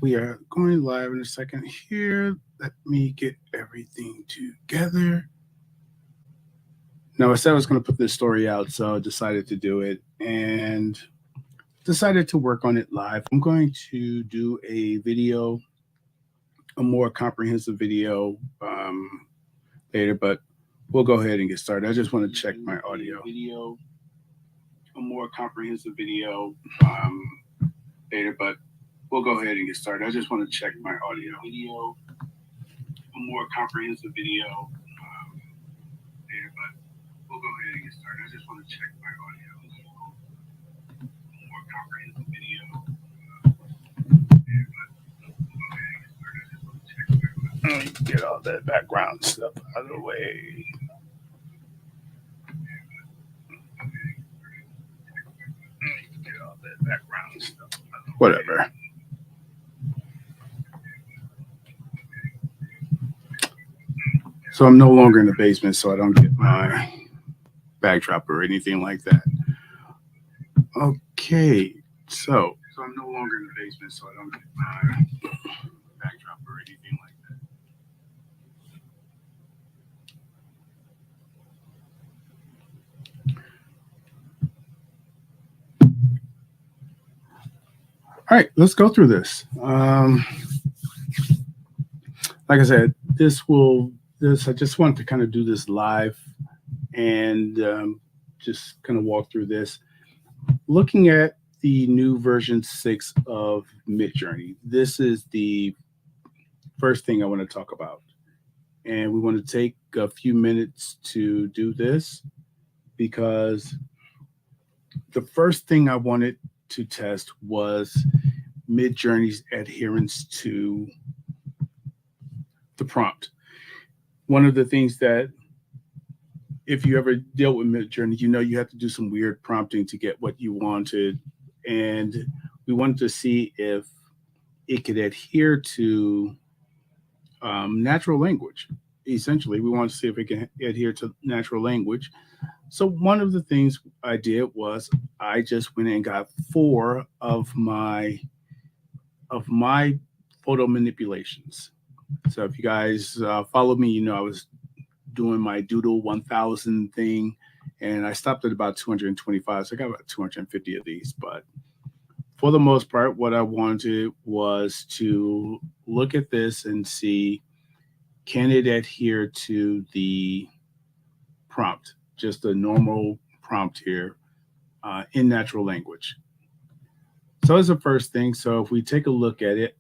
We are going live in a second here. Let me get everything together. Now, I said I was going to put this story out, so I decided to do it and decided to work on it live. I'm going to do a video, a more comprehensive video later, but we'll go ahead and get started. I just want to check my audio. A more comprehensive video later, but we'll go ahead and get started. I just want to check my audio. A more comprehensive video later, but we'll go ahead and get started. I just want to check my audio. A more comprehensive video later, but we'll go ahead and get started. I just want to check my audio. Let me get all that background stuff out of the way. Get all that background stuff. Whatever. So I'm no longer in the basement, so I don't get my backdrop or anything like that. Okay, so I'm no longer in the basement, so I don't get my backdrop or anything like that. All right, let's go through this. Like I said, I just wanted to kind of do this live and just kind of walk through this. Looking at the new version 6 of Midjourney, this is the first thing I want to talk about. And we want to take a few minutes to do this because the first thing I wanted to test was Midjourney's adherence to the prompt. One of the things that, if you ever deal with Midjourney, you know you have to do some weird prompting to get what you wanted. And we wanted to see if it could adhere to natural language. Essentially, we want to see if it can adhere to natural language. So one of the things I did was I just went and got 4 of my photo manipulations. So if you guys follow me, you know I was doing my Doodle 1000 thing, and I stopped at about 225. So I got about 250 of these. But for the most part, what I wanted was to look at this and see, can it adhere to the prompt, just a normal prompt here in natural language. So that's the first thing. So if we take a look at it,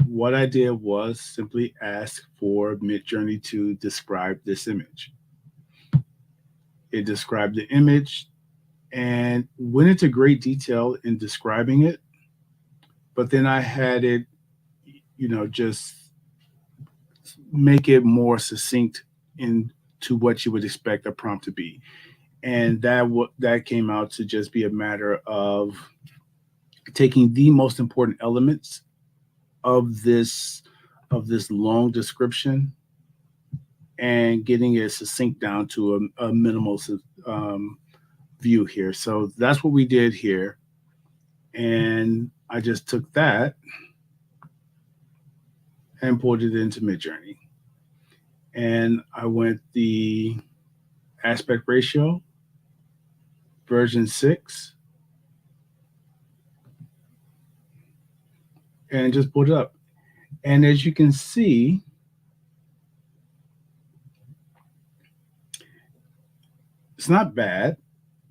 what I did was simply ask for Midjourney to describe this image. It described the image and went into great detail in describing it. But then I had it, just make it more succinct into what you would expect a prompt to be. And that came out to just be a matter of taking the most important elements of this long description and getting it succinct down to a minimal view here. So that's what we did here. And I just took that and pulled it into Midjourney. And I went the aspect ratio, version 6, and just pulled it up. And as you can see, it's not bad.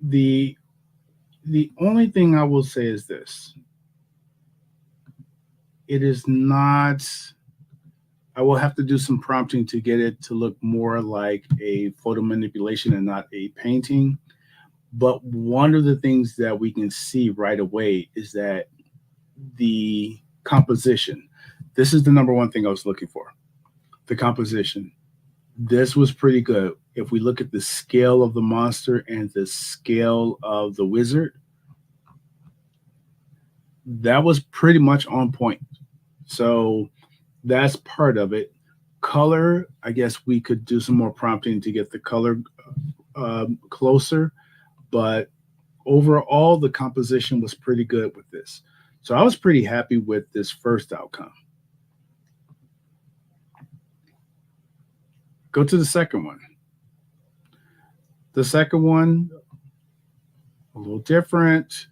The only thing I will say is this. It is not, I will have to do some prompting to get it to look more like a photo manipulation and not a painting. But one of the things that we can see right away is that the composition, this is the number one thing I was looking for. The composition. This was pretty good. If we look at the scale of the monster and the scale of the wizard, that was pretty much on point. So that's part of it. Color, I guess we could do some more prompting to get the color closer, but overall the composition was pretty good with this. So I was pretty happy with this first outcome. Go to the second one. The second one, a little different.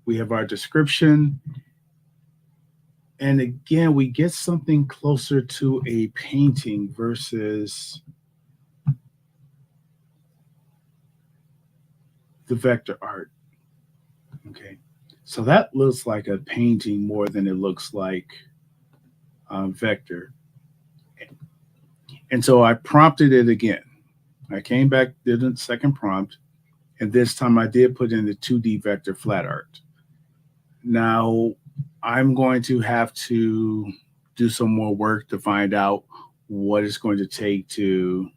We have our description. And again, we get something closer to a painting versus the vector art. Okay. So that looks like a painting more than it looks like vector. And so I prompted it again. I came back, did a second prompt, and this time I did put in the 2D vector flat art. Now I'm going to have to do some more work to find out what it's going to take to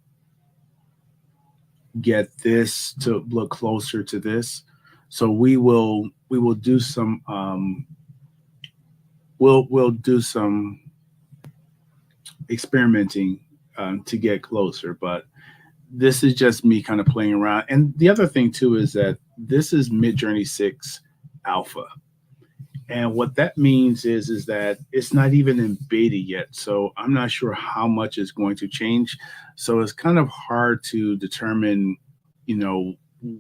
get this to look closer to this. So we will do some we'll do some experimenting to get closer, but this is just me kind of playing around. And the other thing too is that this is Midjourney 6 alpha. And what that means is that it's not even in beta yet. So I'm not sure how much is going to change. So it's kind of hard to determine,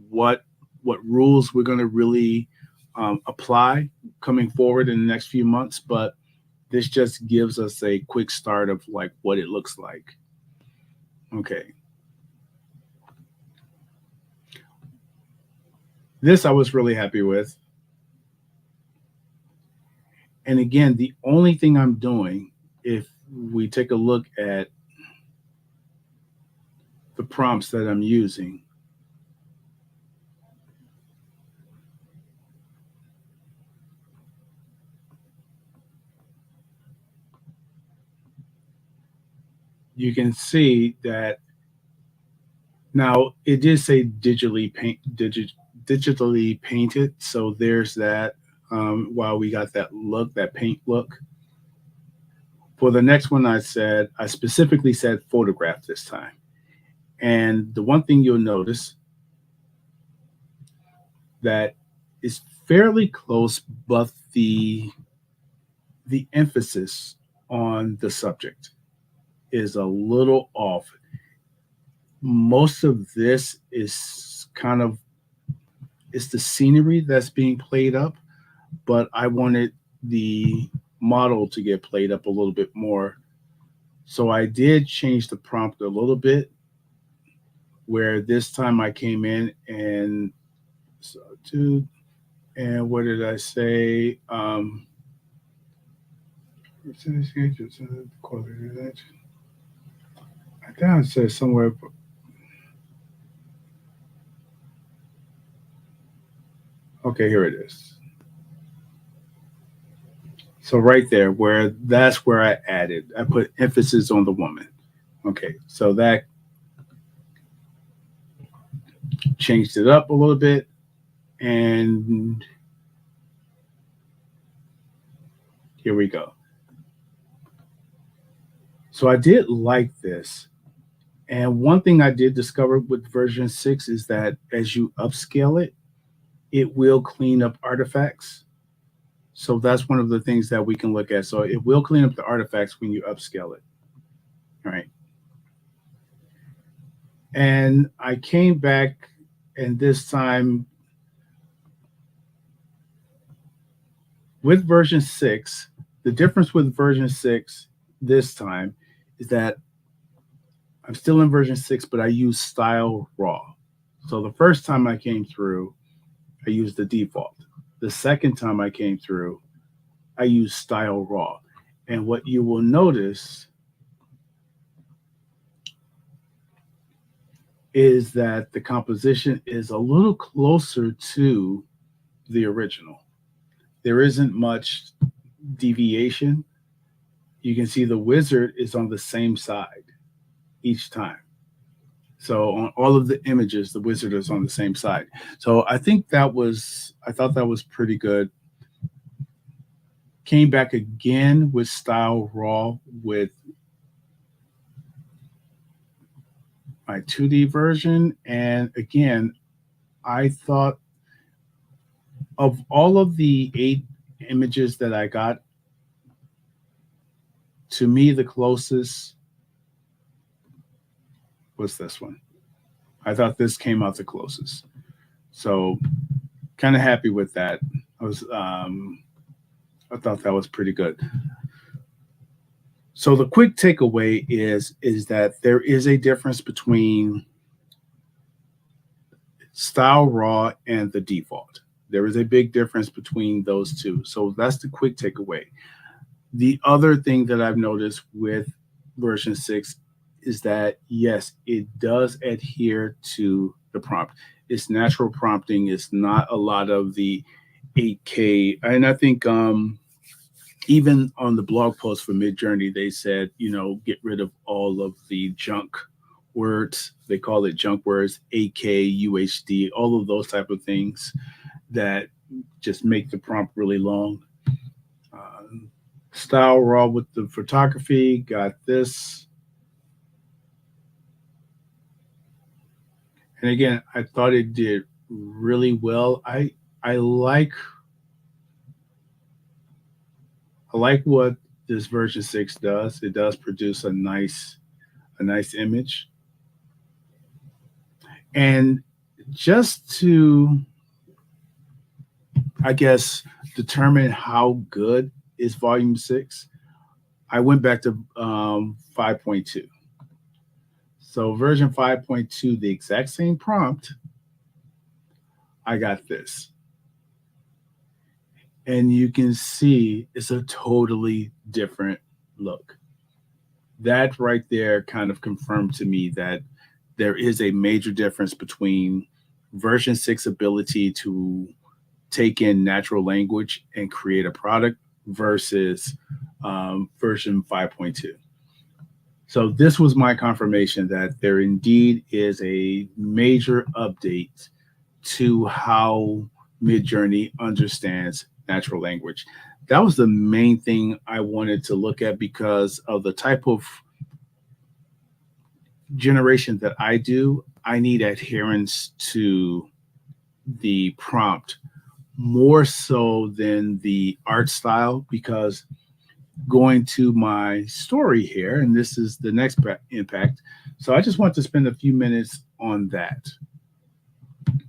what rules we're going to really apply coming forward in the next few months. But this just gives us a quick start of like what it looks like. Okay. This I was really happy with. And again, the only thing I'm doing, if we take a look at the prompts that I'm using, you can see that now it did say digitally painted. So there's that. While we got that look, that paint look. For the next one, I specifically said photograph this time. And the one thing you'll notice that is fairly close, but the emphasis on the subject is a little off. Most of this is it's the scenery that's being played up, but I wanted the model to get played up a little bit more. So I did change the prompt a little bit, where this time I came in and what did I say? I think I said somewhere. Okay, here it is. So right there, that's where I put emphasis on the woman. Okay, so that changed it up a little bit. And here we go. So I did like this. And one thing I did discover with version 6 is that as you upscale it, it will clean up artifacts. So that's one of the things that we can look at. So it will clean up the artifacts when you upscale it. All right. And I came back, and this time with version 6, the difference with version 6 this time is that I'm still in version 6, but I use style raw. So the first time I came through, I used the default. The second time I came through, I used style raw. And what you will notice is that the composition is a little closer to the original. There isn't much deviation. You can see the wizard is on the same side each time. So on all of the images, the wizard is on the same side. So I thought that was pretty good. Came back again with style raw with my 2D version. And again, I thought of all of the 8 images that I got, to me, the closest was this one. I thought this came out the closest. So kind of happy with that. I thought that was pretty good. So the quick takeaway is that there is a difference between style raw and the default. There is a big difference between those two. So that's the quick takeaway. The other thing that I've noticed with version 6 is that, yes, it does adhere to the prompt. It's natural prompting. It's not a lot of the 8K. And I think even on the blog post for Midjourney, they said, get rid of all of the junk words. They call it junk words, 8K, UHD, all of those type of things that just make the prompt really long. Style raw with the photography, got this. And again, I thought it did really well. I like what this version 6 does. It does produce a nice image. And just to, I guess, determine how good is volume 6, I went back to 5.2. So version 5.2, the exact same prompt, I got this. And you can see it's a totally different look. That right there kind of confirmed to me that there is a major difference between version 6 ability to take in natural language and create a product versus version 5.2. So this was my confirmation that there indeed is a major update to how Midjourney understands natural language. That was the main thing I wanted to look at because of the type of generation that I do. I need adherence to the prompt more so than the art style, because going to my story here, and this is the next impact. So I just want to spend a few minutes on that.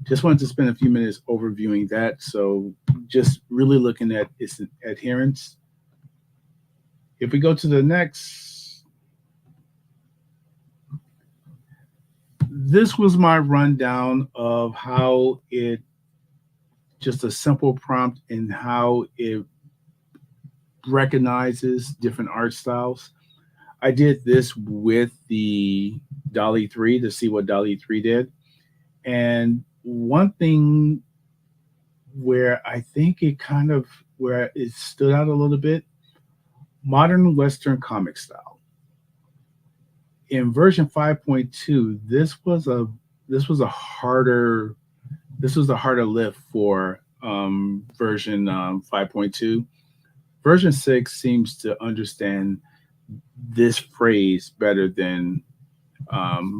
Just wanted to spend a few minutes overviewing that. So just really looking at its adherence. If we go to the next, this was my rundown of how it, just a simple prompt and how it recognizes different art styles. I did this with the DALL-E 3 to see what DALL-E 3 did. And one thing where I think it kind of, where it stood out a little bit, modern Western comic style. In version 5.2, this was a harder lift for version 5.2. Version 6 seems to understand this phrase better than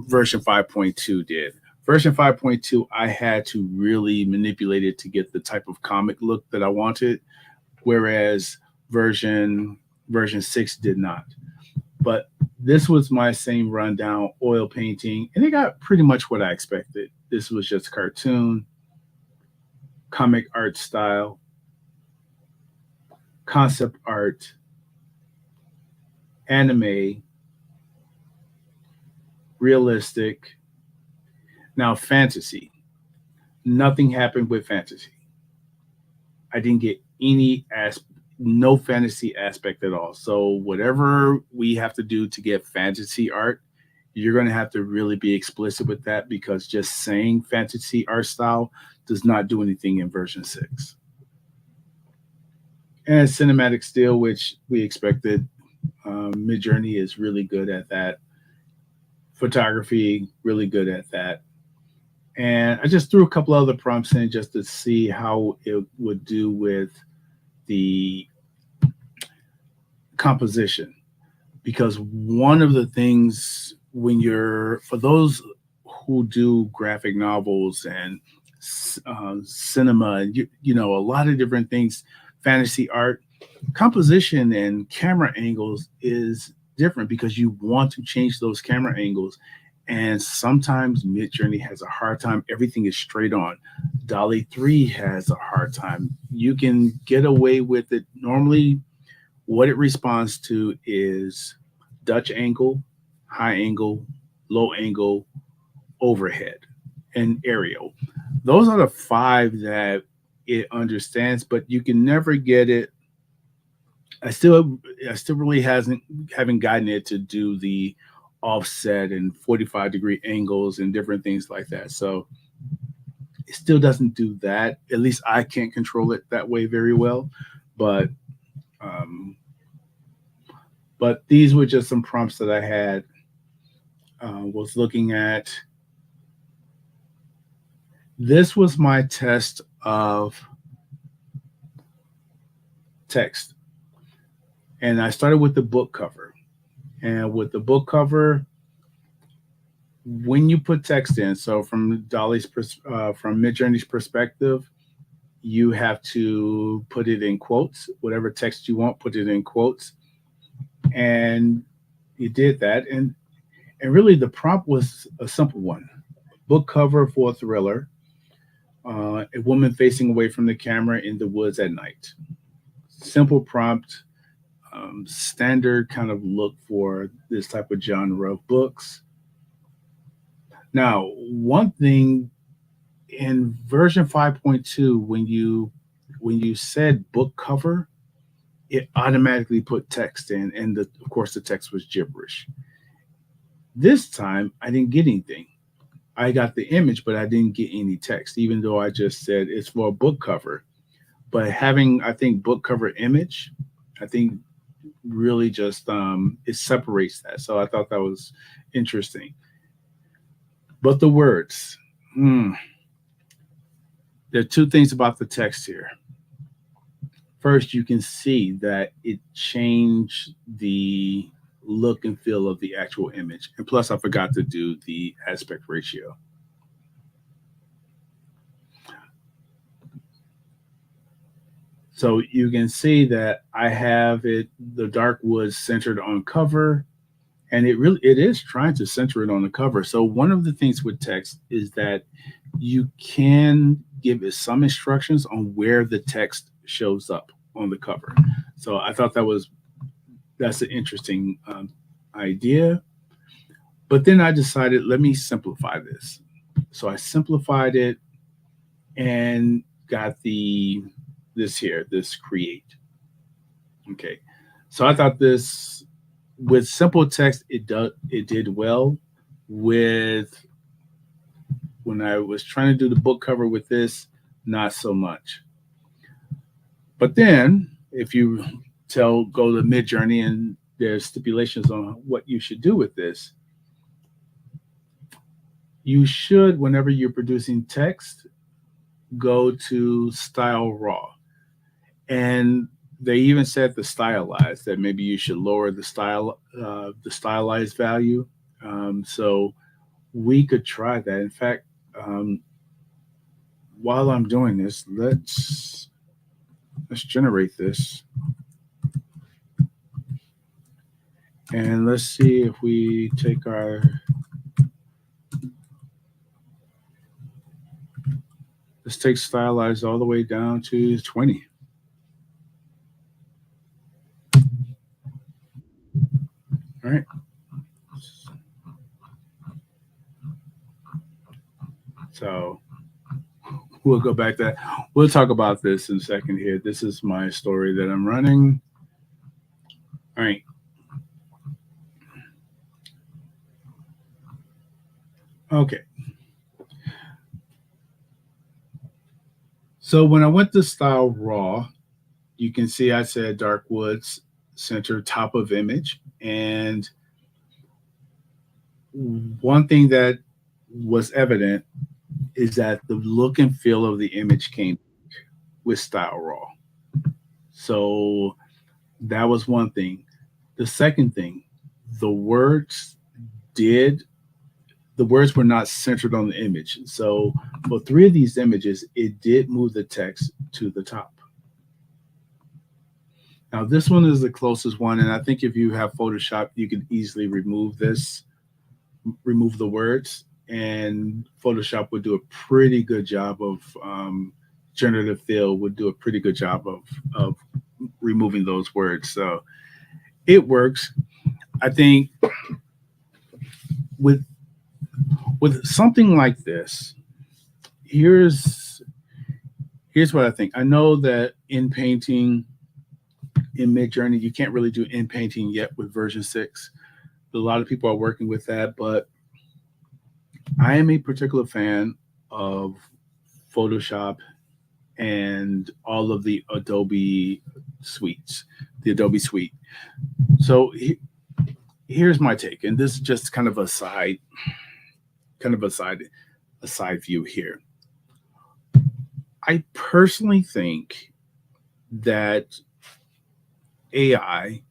version 5.2 did. Version 5.2, I had to really manipulate it to get the type of comic look that I wanted, whereas version 6 did not. But this was my same rundown, oil painting, and it got pretty much what I expected. This was just cartoon, comic art style, concept art, anime, realistic. Now, fantasy. Nothing happened with fantasy. I didn't get no fantasy aspect at all. So whatever we have to do to get fantasy art, you're going to have to really be explicit with that, because just saying fantasy art style does not do anything in version 6. And cinematic still, which we expected. Midjourney is really good at that. Photography, really good at that. And I just threw a couple other prompts in just to see how it would do with the composition. Because one of the things for those who do graphic novels and cinema, a lot of different things, fantasy art, composition and camera angles is different because you want to change those camera angles. And sometimes Midjourney has a hard time. Everything is straight on. Dolly 3 has a hard time. You can get away with it. Normally, what it responds to is Dutch angle, high angle, low angle, overhead, and aerial. Those are the five that it understands, but you can never get it. I still really haven't gotten it to do the offset and 45-degree angles and different things like that. So it still doesn't do that. At least I can't control it that way very well. But um, but these were just some prompts that I had. Was looking at. This was my test of text. And I started with the book cover. And with the book cover, when you put text in, so from from Midjourney's perspective, you have to put it in quotes. Whatever text you want, put it in quotes. And you did that. And really, the prompt was a simple one. Book cover for a thriller. A woman facing away from the camera in the woods at night. Simple prompt, standard kind of look for this type of genre of books. Now, one thing in version 5.2, when you said book cover, it automatically put text in, and of course the text was gibberish. This time, I didn't get anything. I got the image, but I didn't get any text, even though I just said it's for a book cover. But having, I think, book cover image, I think really just it separates that. So I thought that was interesting. But the words, there are two things about the text here. First, you can see that it changed the look and feel of the actual image. And plus, I forgot to do the aspect ratio. So you can see that I have the dark woods centered on cover, and it is trying to center it on the cover. So one of the things with text is that you can give it some instructions on where the text shows up on the cover. So I thought that's an interesting idea. But then I decided, let me simplify this. So I simplified it and got this create. Okay. So I thought this, with simple text, it did well. When I was trying to do the book cover with this, not so much. But then if you go to Midjourney, and there's stipulations on what you should do with this, you should, whenever you're producing text, go to Style Raw. And they even said the stylized, that maybe you should lower the stylized value. So we could try that. In fact, while I'm doing this, let's generate this. And let's see if we take let's take stylized all the way down to 20. All right. So we'll go back to that. We'll talk about this in a second here. This is my story that I'm running. All right. Okay. So when I went to Style Raw, you can see I said dark woods, center, top of image. And one thing that was evident is that the look and feel of the image came with Style Raw. So that was one thing. The second thing, the words were not centered on the image. So for 3 of these images, it did move the text to the top. Now this one is the closest one, and I think if you have Photoshop, you can easily remove the words, and Photoshop would do a pretty good job of generative fill would do a pretty good job of removing those words. So it works. I think with something like this, here's what I think. I know that in painting in Midjourney, you can't really do in painting yet with version 6. A lot of people are working with that, but I am a particular fan of Photoshop and all of the Adobe suites, the Adobe suite. So here's my take, and this is just kind of a side view here. I personally think that AI,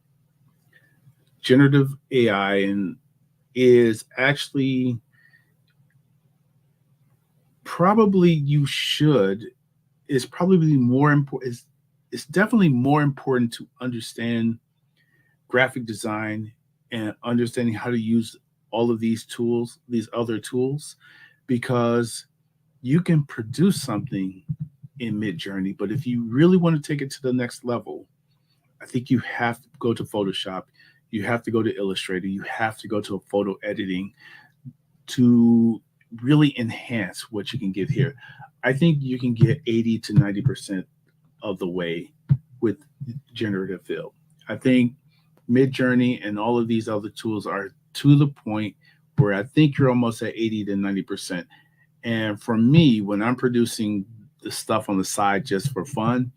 generative AI, and is actually probably is probably more important. It's definitely more important to understand graphic design and understanding how to use all of these tools, these other tools, because you can produce something in Midjourney, but if you really want to take it to the next level, I think you have to go to Photoshop, you have to go to Illustrator, you have to go to a photo editing to really enhance what you can get here. I think you can get 80 to 90% of the way with generative fill. I think Midjourney and all of these other tools are to the point where I think you're almost at 80 to 90%. And for me, when I'm producing the stuff on the side just for fun,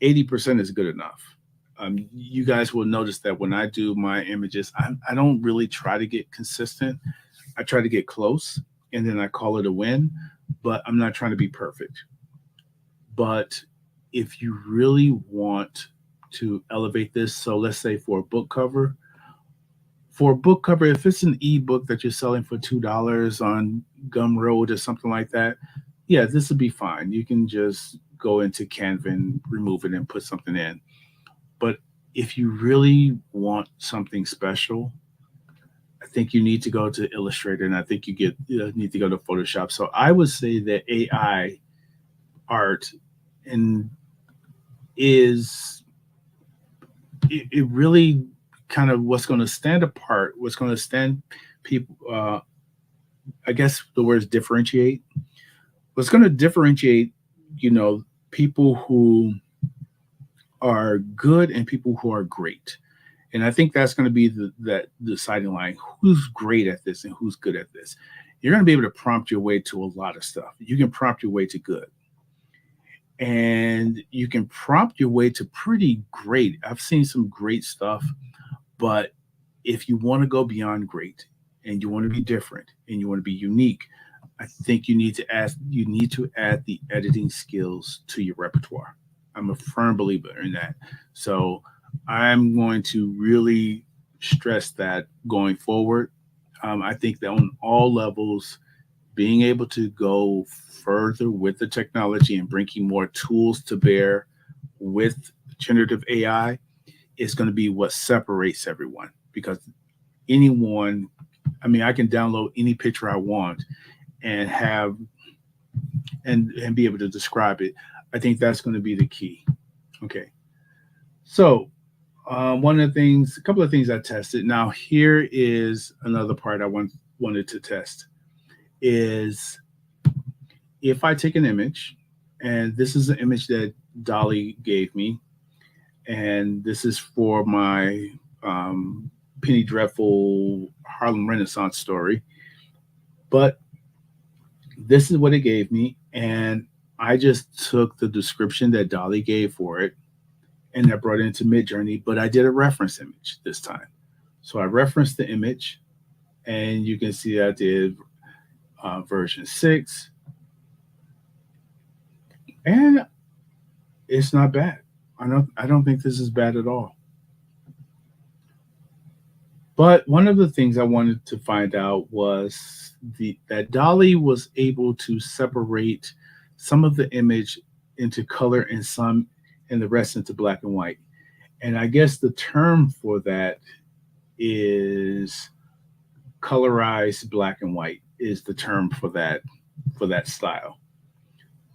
80% is good enough. You guys will notice that when I do my images, I don't really try to get consistent. I try to get close and then I call it a win, but I'm not trying to be perfect. But if you really want to elevate this, so let's say for a book cover, if it's an ebook that you're selling for $2 on Gumroad or something like that, yeah, this would be fine. You can just go into Canva and remove it and put something in. But if you really want something special, I think you need to go to Illustrator, and I think need to go to Photoshop. So I would say that AI art and is it really kind of what's going to stand apart, what's going to stand people. I guess the word is differentiate. What's going to differentiate, people who are good and people who are great. And I think that's going to be the deciding line. Who's great at this and who's good at this? You're going to be able to prompt your way to a lot of stuff. You can prompt your way to good. And you can prompt your way to pretty great. I've seen some great stuff, but if you want to go beyond great and you want to be different and you want to be unique, I think you need to add the editing skills to your repertoire. I'm a firm believer in that. So I'm going to really stress that going forward. I think that on all levels, being able to go further with the technology and bringing more tools to bear with generative AI is going to be what separates everyone. Because anyone, I can download any picture I want and have and be able to describe it. I think that's going to be the key. Okay. So a couple of things I tested. Now here is another part I wanted to test is if I take an image, and this is an image that Dolly gave me, and this is for my Penny Dreadful Harlem Renaissance story, but this is what it gave me, and I just took the description that Dolly gave for it, and I brought it into Midjourney, but I did a reference image this time. So I referenced the image, and you can see I did version 6, and it's not bad. I don't think this is bad at all. But one of the things I wanted to find out was that Dolly was able to separate some of the image into color and the rest into black and white. And I guess the term for that is colorized black and white is the term for that style.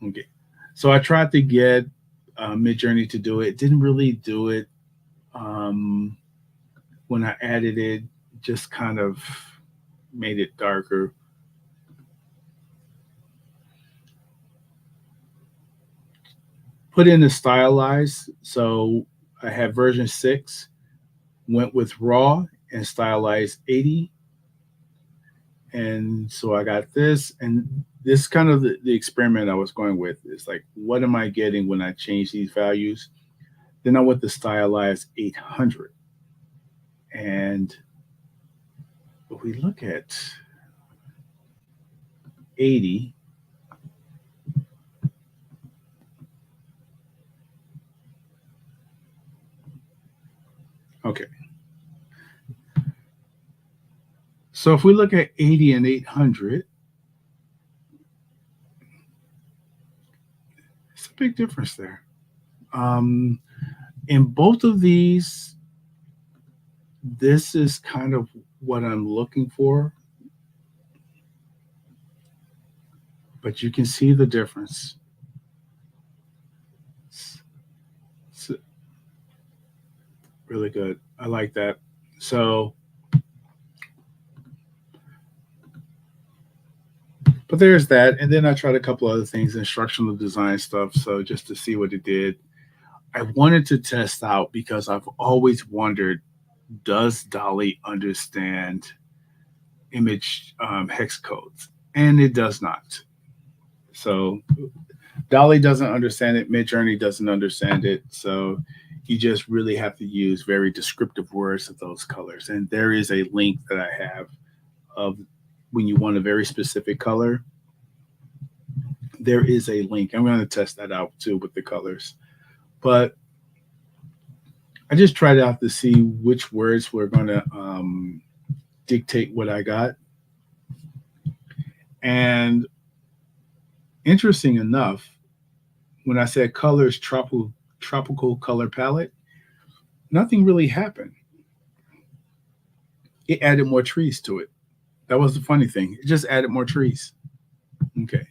Okay. So I tried to get Midjourney to do it. It didn't really do it. Um, when I added it, just kind of made it darker. Put in the stylized. So I had version 6, went with raw and stylized 80. And so I got this. And this kind of the experiment I was going with is like, what am I getting when I change these values? Then I went to stylized 800. And if we look at 80, okay. So if we look at 80 and 800, it's a big difference there. Um, in both of these, this is kind of what I'm looking for, but you can see the difference. It's really good. I like that. So, but there's that. And then I tried a couple other things, instructional design stuff. So just to see what it did. I wanted to test out because I've always wondered, does Dolly understand image hex codes? And it does not. So Dolly doesn't understand it. Midjourney doesn't understand it. So you just really have to use very descriptive words of those colors. And there is a link that I have of when you want a very specific color. There is a link. I'm going to test that out too with the colors. But I just tried out to see which words were going to dictate what I got. And interesting enough, when I said colors, tropical color palette, nothing really happened. It added more trees to it. That was the funny thing. It just added more trees. Okay.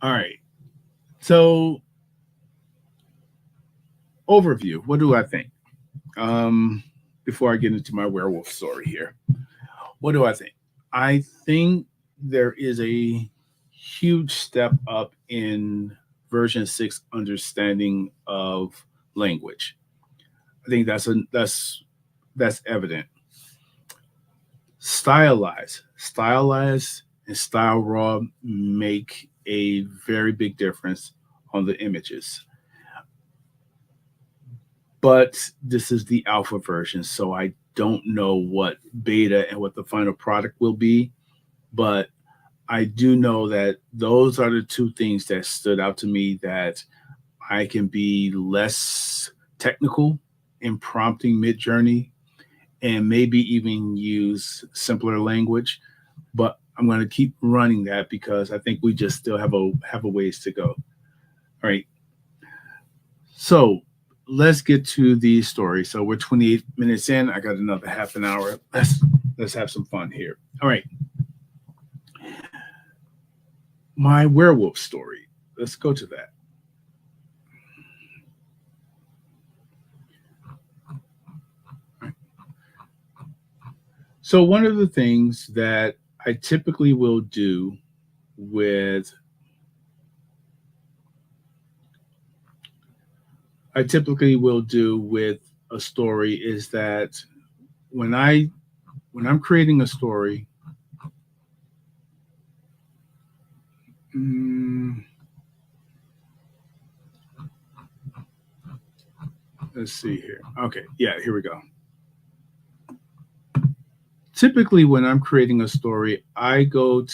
All right. So, overview. What do I think? Before I get into my werewolf story here, what do I think? I think there is a huge step up in version 6 understanding of language. I think that's evident. Stylized and style raw make a very big difference on the images. But this is the alpha version, so I don't know what beta and what the final product will be. But I do know that those are the two things that stood out to me, that I can be less technical in prompting Midjourney and maybe even use simpler language. But I'm going to keep running that because I think we just still have a ways to go. All right. So let's get to the story. So we're 28 minutes in. I got another half an hour. Let's have some fun here. All right. My werewolf story. Let's go to that. So one of the things that I typically will do with a story is that when I'm creating a story, let's see here. Okay, yeah, here we go. Typically, when I'm creating a story, I will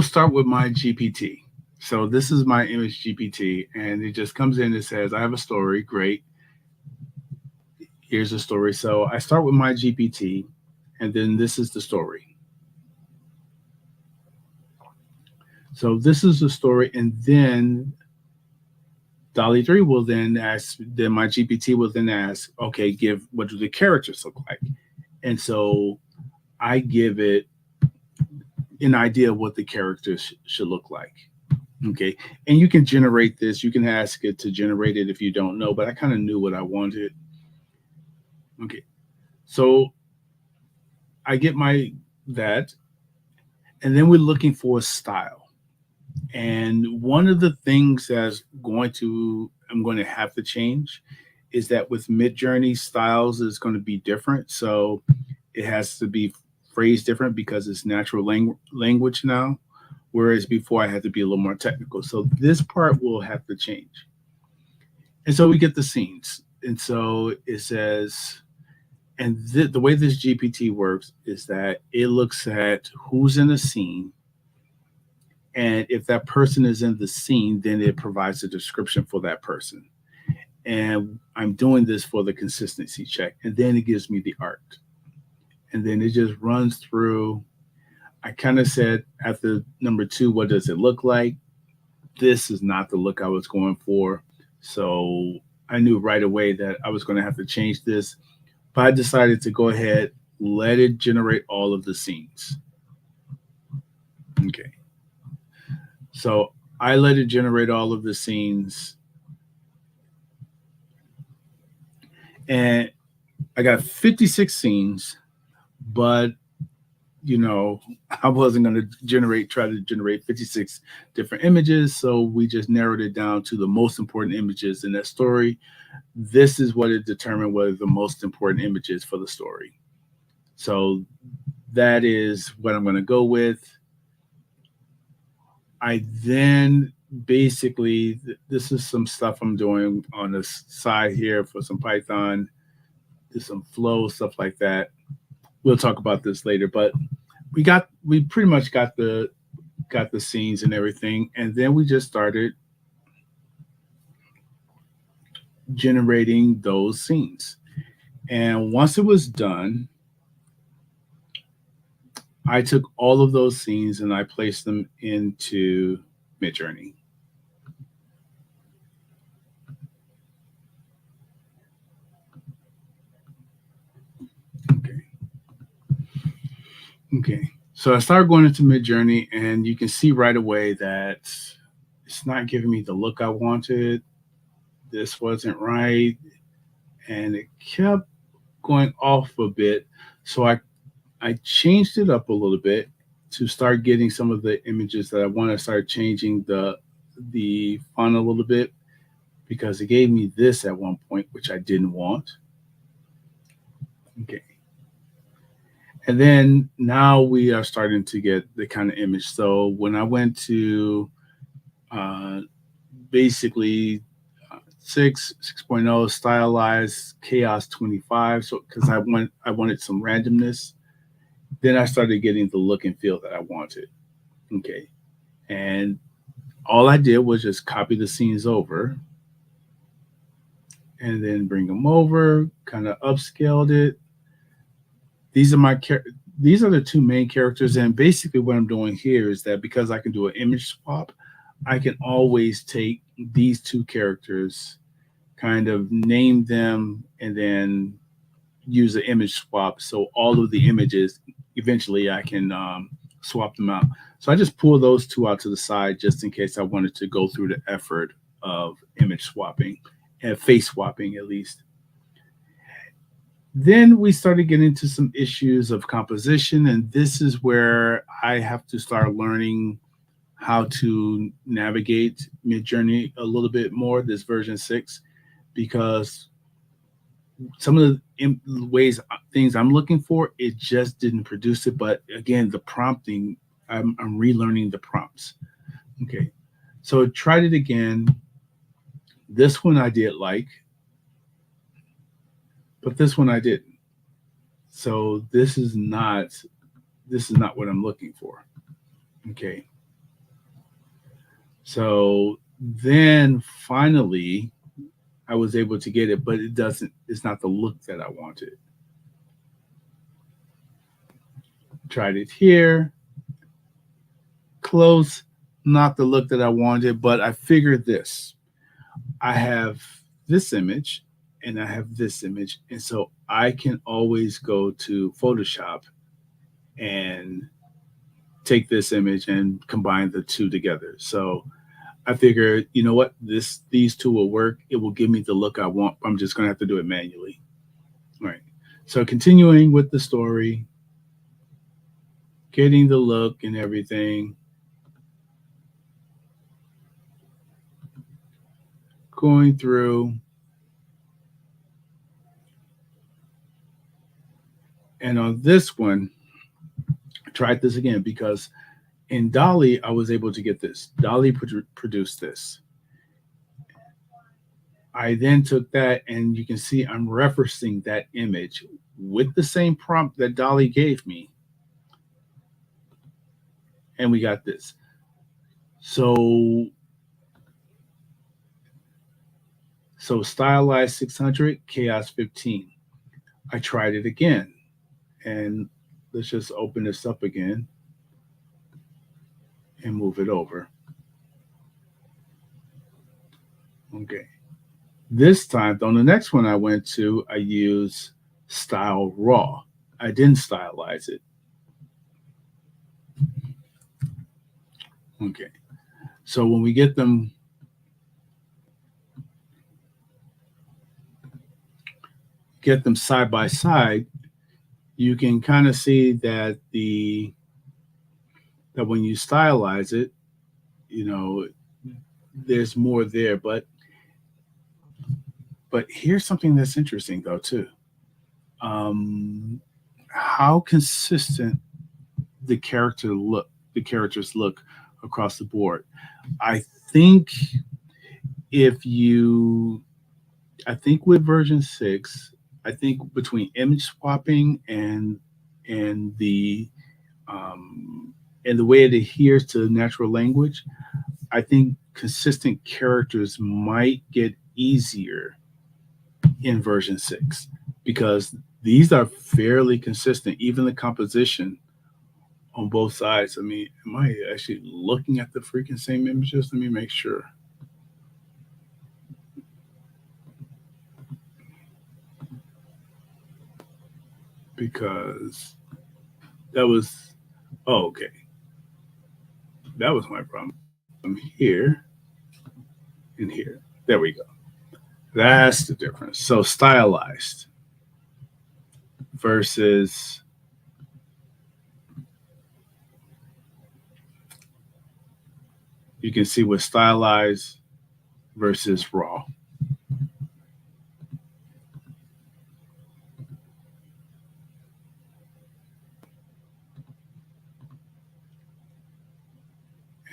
start with my GPT. So this is my image GPT, and it just comes in and says, I have a story. Great. Here's the story. So I start with my GPT, and then this is the story. So this is the story, and then Dolly 3 will then ask, then my GPT will then ask, okay, give what do the characters look like? And so I give it an idea of what the characters should look like. Okay. And you can generate this. You can ask it to generate it if you don't know, but I kind of knew what I wanted. Okay. So I get my that, and then we're looking for a style. And one of the things that's going to I'm going to have to change is that with Midjourney styles is going to be different. So it has to be phrased different because it's natural language now, whereas before I had to be a little more technical. So this part will have to change. And so we get the scenes. And so it says, and the way this GPT works is that it looks at who's in the scene. And if that person is in the scene, then it provides a description for that person. And I'm doing this for the consistency check. And then it gives me the art. And then it just runs through. I kind of said after number 2, what does it look like? This is not the look I was going for. So I knew right away that I was going to have to change this. But I decided to go ahead, let it generate all of the scenes. Okay. So I let it generate all of the scenes. And I got 56 scenes, but I wasn't going to try to generate 56 different images. So we just narrowed it down to the most important images in that story. This is what it determined were the most important images for the story. So that is what I'm going to go with. I then basically, this is some stuff I'm doing on the side here for some Python, do some flow, stuff like that. We'll talk about this later, but we pretty much got the scenes and everything, and then we just started generating those scenes. And once it was done, I took all of those scenes and I placed them into Midjourney. Okay. Okay. So I started going into Midjourney, and you can see right away that it's not giving me the look I wanted. This wasn't right. And it kept going off a bit. So I changed it up a little bit to start getting some of the images that I want to start changing the font a little bit, because it gave me this at one point, which I didn't want. Okay. And then now we are starting to get the kind of image. So when I went to uh, basically 6.0 stylized chaos 25, so because I wanted some randomness, then I started getting the look and feel that I wanted. Okay. And all I did was just copy the scenes over and then bring them over, kind of upscaled it. These are these are the 2 main characters. And basically what I'm doing here is that because I can do an image swap, I can always take these 2 characters, kind of name them, and then use the image swap. So all of the images, eventually I can swap them out. So I just pull those 2 out to the side just in case I wanted to go through the effort of image swapping and face swapping at least. Then we started getting into some issues of composition, and this is where I have to start learning how to navigate Midjourney a little bit more, this version 6, because some of the ways things I'm looking for, it just didn't produce it. But again, the prompting, I'm relearning the prompts. Okay, so I tried it again. This one I did like, but this one I didn't. So this is not what I'm looking for. Okay. So then finally I was able to get it, but it's not the look that I wanted. Tried it here, close, not the look that I wanted, but I figured this. I have this image and I have this image. And so I can always go to Photoshop and take this image and combine the two together. So I figured, you know what, these two will work. It will give me the look I want. I'm just gonna have to do it manually. All right. So continuing with the story, getting the look and everything, going through, and on this one, I tried this again because in Dolly, I was able to get this. Dolly produced this. I then took that, and you can see I'm referencing that image with the same prompt that Dolly gave me, and we got this. So, so stylized 600, chaos 15. I tried it again, and let's just open this up again and move it over. Okay. This time, on the next one I went to, I used style raw. I didn't stylize it. Okay. So when we get them side by side, you can kind of see that that when you stylize it, you know, there's more there. But here's something that's interesting though too. How consistent the characters look across the board. I think if you I think with version 6, I think between image swapping and um, and the way it adheres to natural language, I think consistent characters might get easier in version 6 because these are fairly consistent. Even the composition on both sides. I mean, am I actually looking at the freaking same images? Let me make sure. Because that was, oh, okay. That was my problem here and here. There we go. That's the difference. So stylized versus, you can see with stylized versus raw.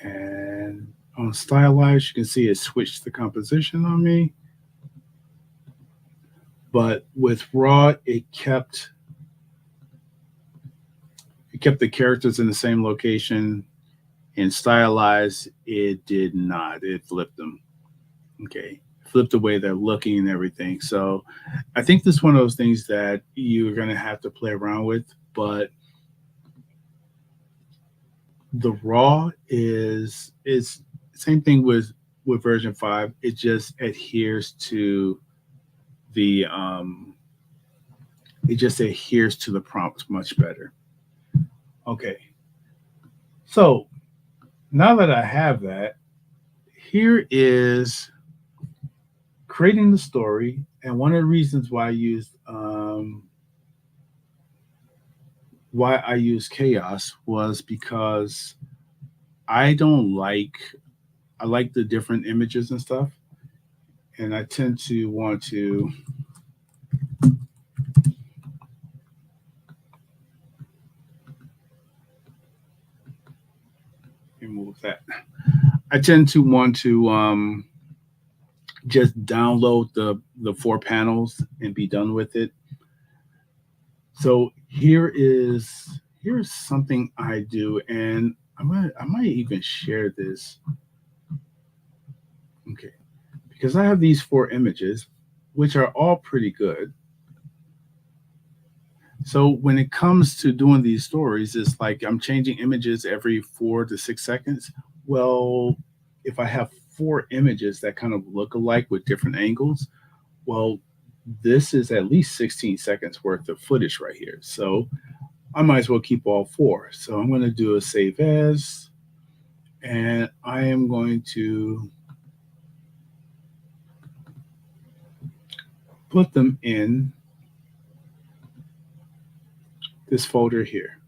And on stylized, you can see it switched the composition on me. But with raw, it kept the characters in the same location. In stylized, it did not. It flipped them. Okay. Flipped the way they're looking and everything. So I think this is one of those things that you're gonna have to play around with. But the raw is same thing with version 5. It just adheres to the it just adheres to the prompts much better. Okay. So now that I have that, here is creating the story. And one of the reasons why I used chaos was because I don't like I like the different images and stuff, and I tend to want to remove that. I tend to want to just download the 4 panels and be done with it. So here's something I do, and I might even share this. Okay, because I have these 4 images, which are all pretty good. So when it comes to doing these stories, it's like I'm changing images every 4 to 6 seconds. well, if I have four images that kind of look alike with different angles, well, this is at least 16 seconds worth of footage right here. So I might as well keep all four. So I'm going to do a save as, and I am going to put them in this folder here.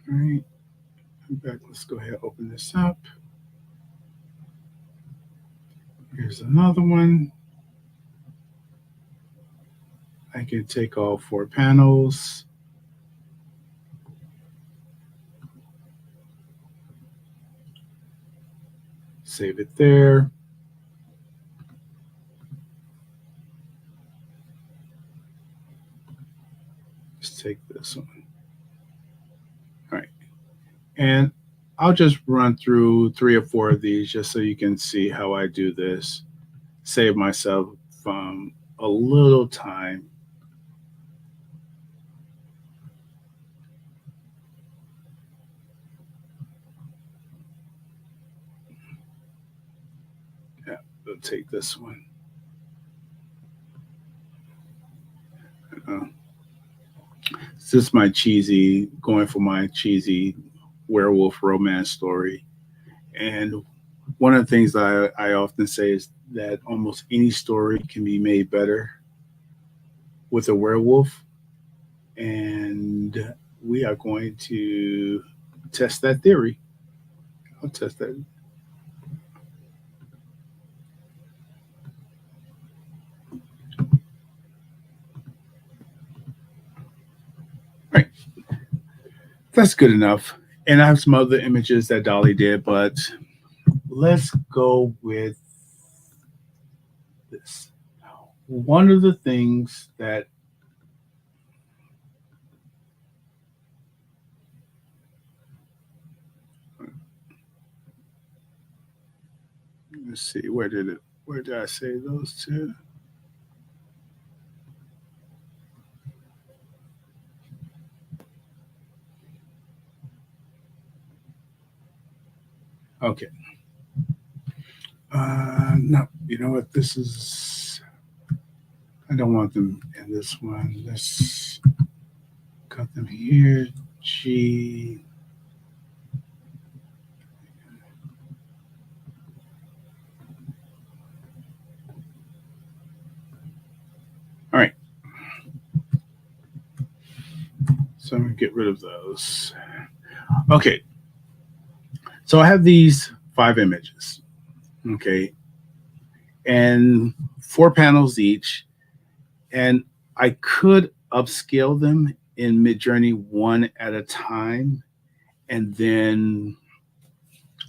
All right, back. Let's go ahead and open this up. Here's another one. I can take all four panels. Save it there. Let's take this one. All right. And I'll just run through 3 or 4 of these just so you can see how I do this. Save myself from a little time. Yeah, we'll take this one. This is my cheesy, going for my cheesy werewolf romance story. And one of the things that I often say is that almost any story can be made better with a werewolf. And we are going to test that theory. I'll test that. Right. That's good enough. And I have some other images that Dolly did, but let's go with this. One of the things that let's see, where did I save those to? Okay. No, you know what? This is, I don't want them in this one. Let's cut them here. G. All right. So I'm going to get rid of those. Okay. So I have these 5 images. Okay. And 4 panels each. And I could upscale them in Midjourney one at a time and then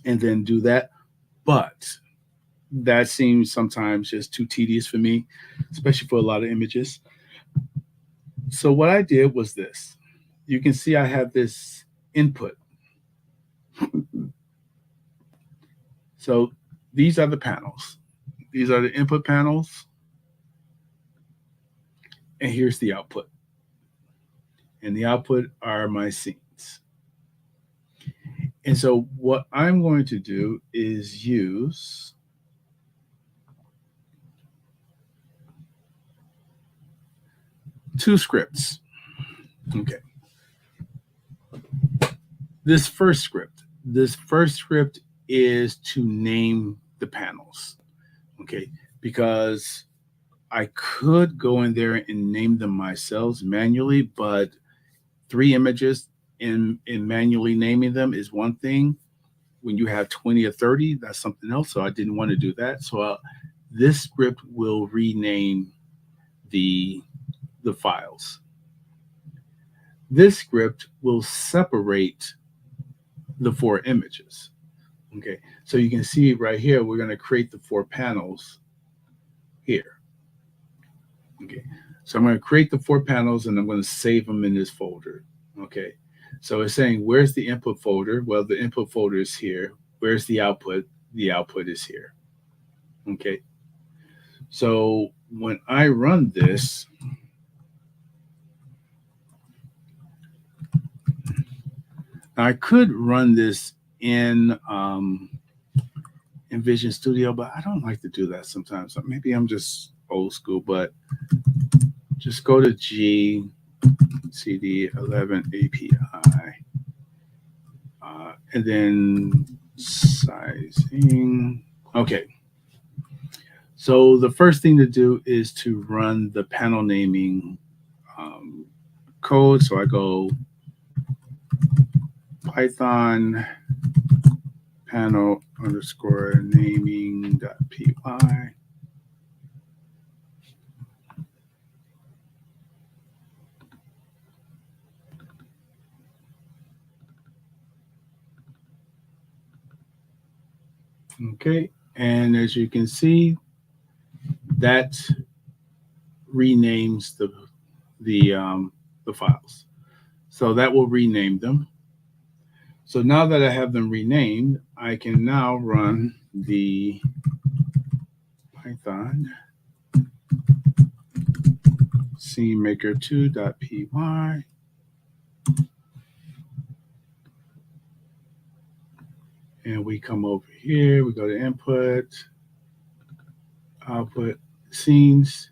do that. But that seems sometimes just too tedious for me, especially for a lot of images. So what I did was this. You can see I have this input. So these are the panels. These are the input panels. And here's the output. And the output are my scenes. And so what I'm going to do is use two scripts. Okay. This first script is to name the panels. Okay. Because I could go in there and name them myself manually, but 3 images in manually naming them is one thing. When you have 20 or 30, that's something else. So I didn't want to do that. So this script will rename the files. This script will separate the 4 images. Okay, so you can see right here, we're going to create the 4 panels here. Okay, so I'm going to create the 4 panels and I'm going to save them in this folder. Okay, so it's saying, where's the input folder? Well, the input folder is here. Where's the output? The output is here. Okay, so when I run this, Now, I could run this in Vision Studio, but I don't like to do that sometimes. So maybe I'm just old school, but just go to GCD11 API, and then sizing. Okay. So the first thing to do is to run the panel naming code. So I go Python panel underscore naming.py. Okay, and as you can see, that renames the files. So that will rename them. So now that I have them renamed, I can now run the Python scenemaker2.py. And we come over here, we go to input, output, scenes,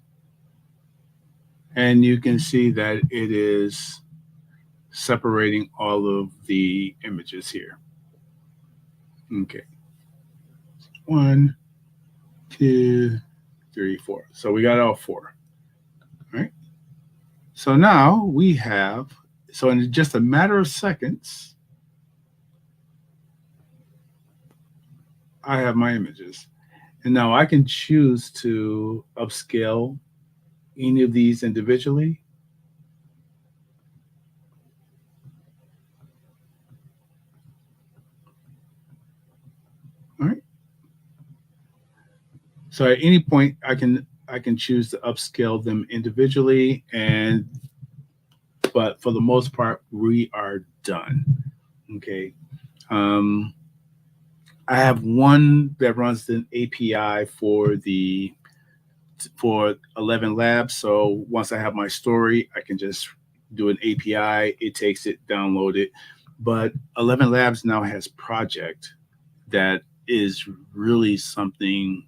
and you can see that it is separating all of the images here. Okay. 1, 2, 3, 4. So we got all 4. All right. So now we have, so in just a matter of seconds, I have my images. And now I can choose to upscale any of these individually. All right. So at any point, I can choose to upscale them individually, but for the most part, we are done. Okay. I have one that runs the API for 11 Labs. So once I have my story, I can just do an API. It takes it, download it. But 11 Labs now has project that is really something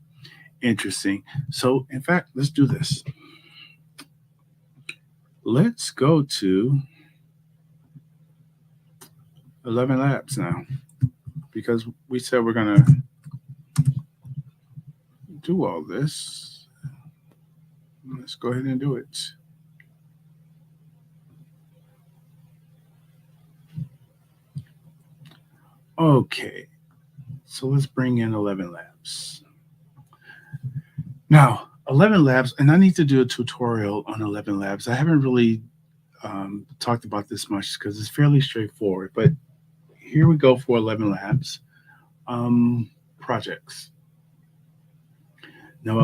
interesting. So in fact, let's do this. Let's go to 11 Labs now, because we said we're going to do all this. Let's go ahead and do it. Okay, so let's bring in 11 Labs. Now, 11 Labs, and I need to do a tutorial on 11 Labs. I haven't really talked about this much because it's fairly straightforward, but here we go for 11 Labs. Projects. Now,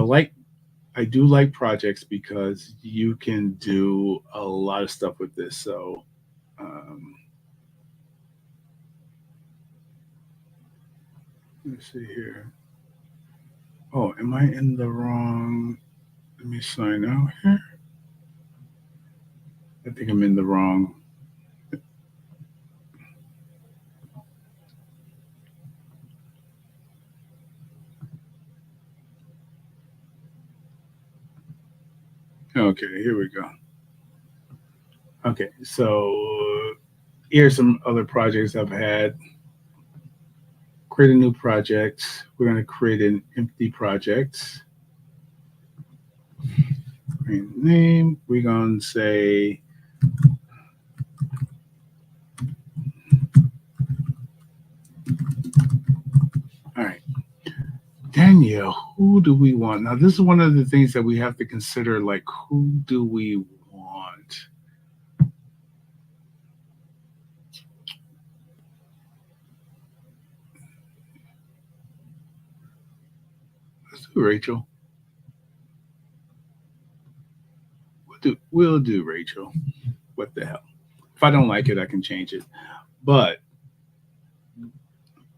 I do like projects because you can do a lot of stuff with this. So, let's see here. Oh, am I in the wrong? Let me sign out here. I think I'm in the wrong. Okay, here we go. Okay, so here's some other projects I've had. Create a new project. We're going to create an empty project. Name. We're going to say all right, Danielle, who do we want? Now, this is one of the things that we have to consider, like, who do we want? Let's do Rachel. We'll do Rachel. What the hell? If I don't like it, I can change it. But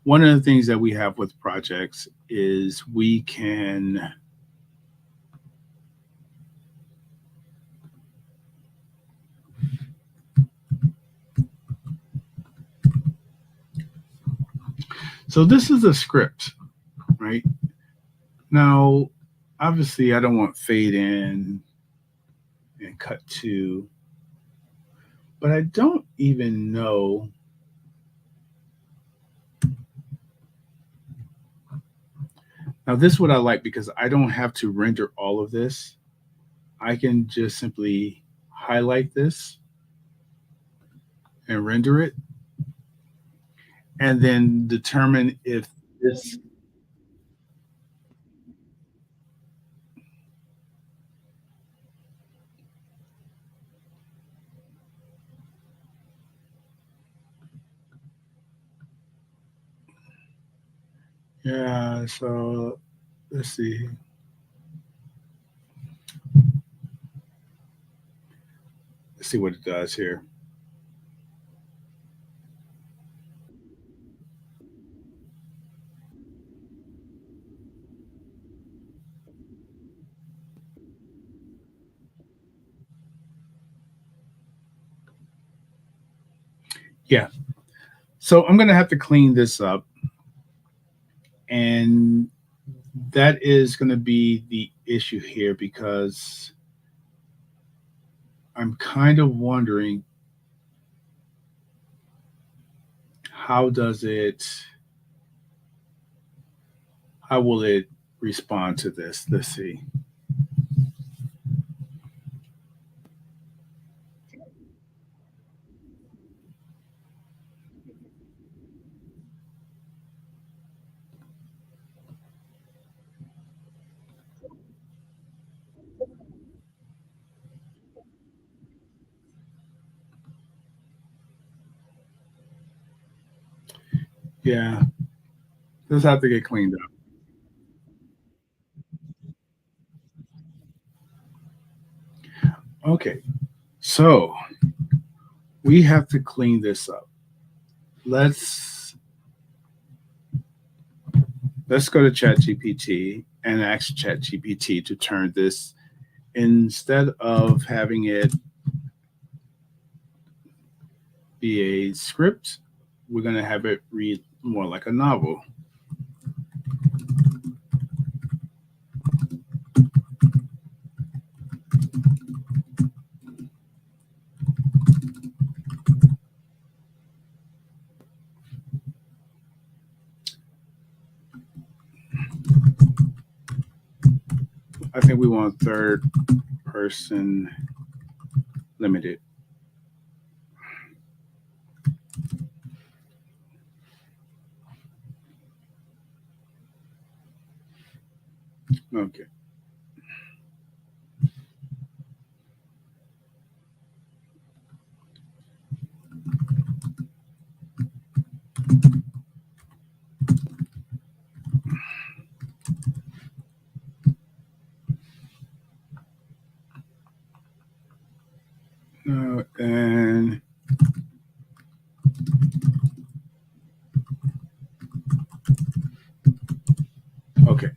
one of the things that we have with projects is we can So this is a script, right? Now, obviously, I don't want fade in and cut to, but I don't even know. Now, this is what I like because I don't have to render all of this. I can just simply highlight this and render it, and then determine if this, yeah, so let's see. Let's see what it does here. Yeah. So I'm going to have to clean this up. And that is going to be the issue here because I'm kind of wondering how does it, how will it respond to this? Let's see. Yeah, this have to get cleaned up. Okay, so we have to clean this up. Let's let's go to ChatGPT and ask ChatGPT to turn this, instead of having it be a script, we're going to have it read more like a novel. I think we want third person limited. Okay. And okay.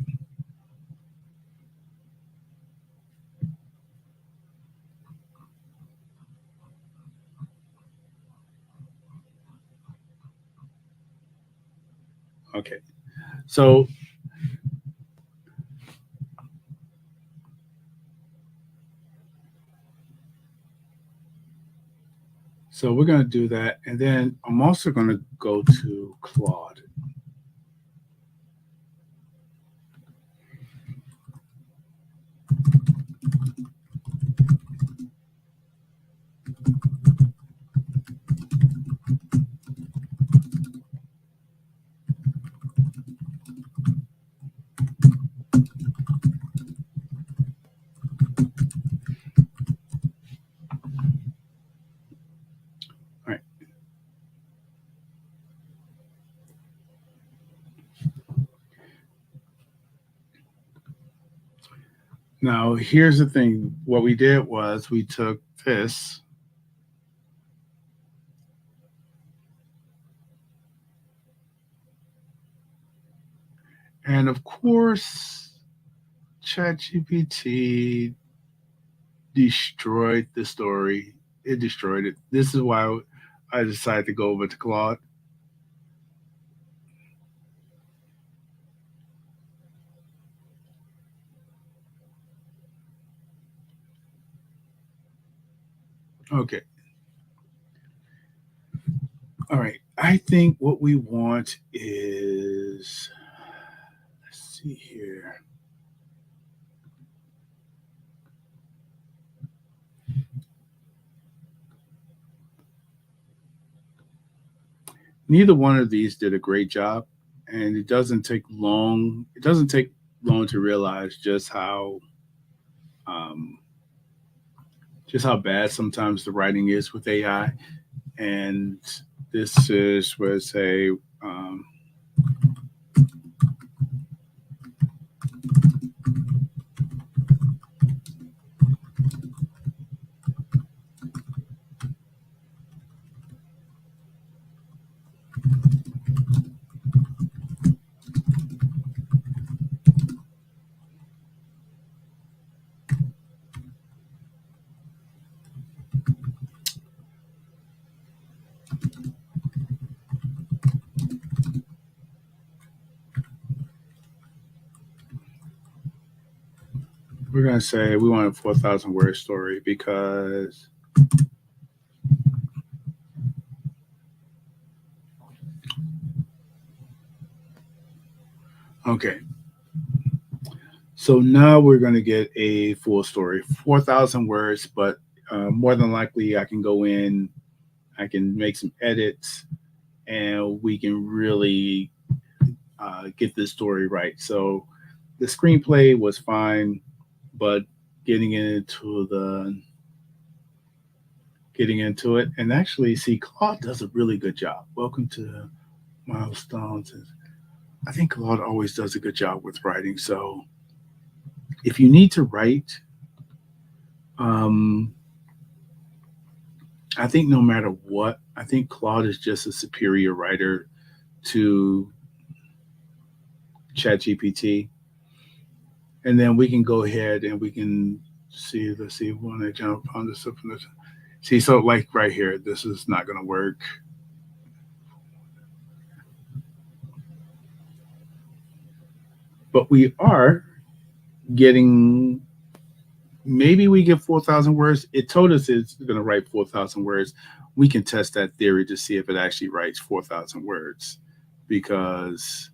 Okay. So we're going to do that. And then I'm also going to go to Claude. All right. Now, here's the thing. What we did was we took this and of course ChatGPT destroyed the story. It destroyed it. This is why I decided to go over to Claude. Okay. All right. I think what we want is, let's see here. Neither one of these did a great job, and it doesn't take long. It doesn't take long to realize um, just how bad sometimes the writing is with AI. And this is where say we're gonna say we want a 4,000 word story because okay. So now we're gonna get a full story, 4,000 words, but more than likely I can go in, I can make some edits, and we can really get this story right. So the screenplay was fine, but getting into the getting into it and actually see Claude does a really good job. Welcome to Milestones. I think Claude always does a good job with writing. So if you need to write, um, I think no matter what, I think Claude is just a superior writer to ChatGPT. And then we can go ahead and we can see, let's see, one example on this. See, so like right here, this is not going to work, but we are getting, maybe we get 4,000 words. It told us it's going to write 4,000 words. We can test that theory to see if it actually writes 4,000 words because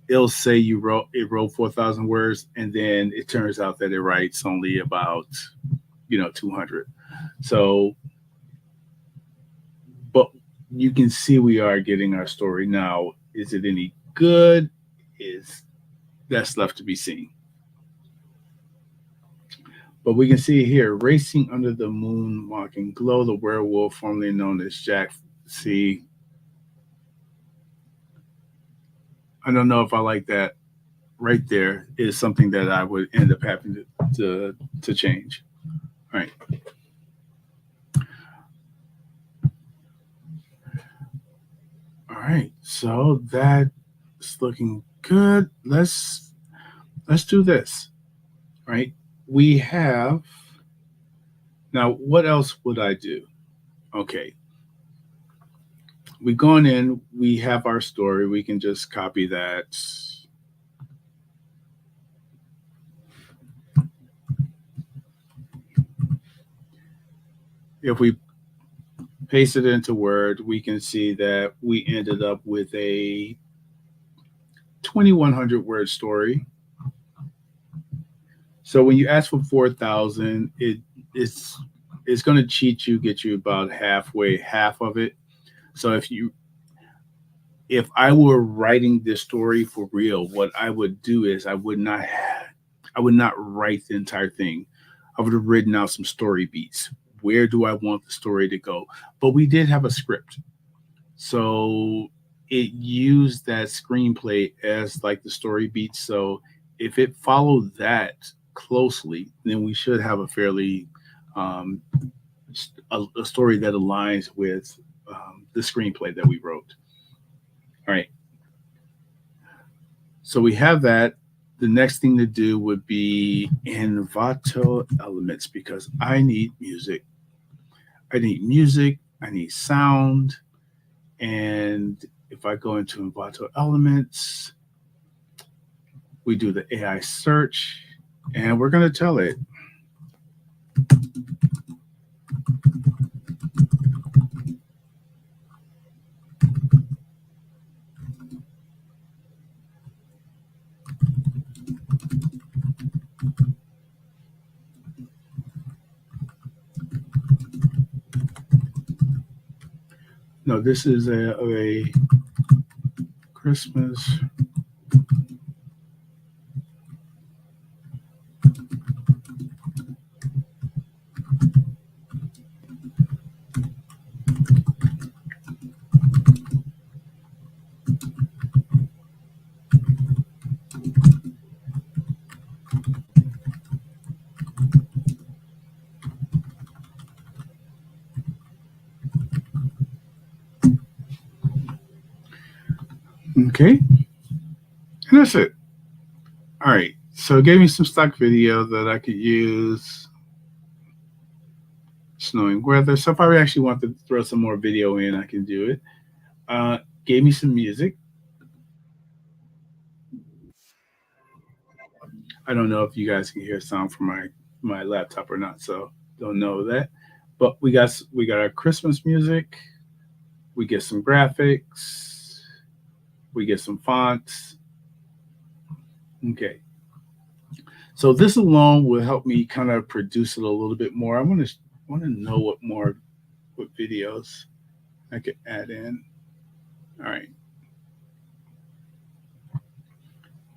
it'll say it wrote 4,000 words, and then it turns out that it writes only about 200. So, but you can see we are getting our story now. Is it any good? Is That's left to be seen. But we can see here, racing under the moon, mocking Glow, the werewolf, formerly known as Jack. See, I don't know if I like that. Right there is something that I would end up having to change. All right. All right. So that's looking good. Let's do this. All right. We have now. What else would I do? Okay. We've gone in. We have our story. We can just copy that. If we paste it into Word, we can see that we ended up with a 2,100 word story. So when you ask for 4,000, it's going to cheat you, get you about half of it. So if I were writing this story for real, what I would do is I would not write the entire thing. I would have written out some story beats. Where do I want the story to go? But we did have a script. So it used that screenplay as like the story beats. So if it followed that closely, then we should have a fairly um, a story that aligns with the screenplay that we wrote. All right. So we have that. The next thing to do would be Envato elements because I need music. I need music. I need sound. And if I go into Envato elements, we do the AI search, and we're going to tell it No, this is a Christmas. Okay, and that's it. All right, so it gave me some stock video that I could use. Snowing weather. So if I actually want to throw some more video in, I can do it. Gave me some music. I don't know if you guys can hear sound from my laptop or not, so don't know that. But we got our Christmas music. We get some graphics. We get some fonts. Okay. So this alone will help me kind of produce it a little bit more. I want to know what videos I could add in. All right.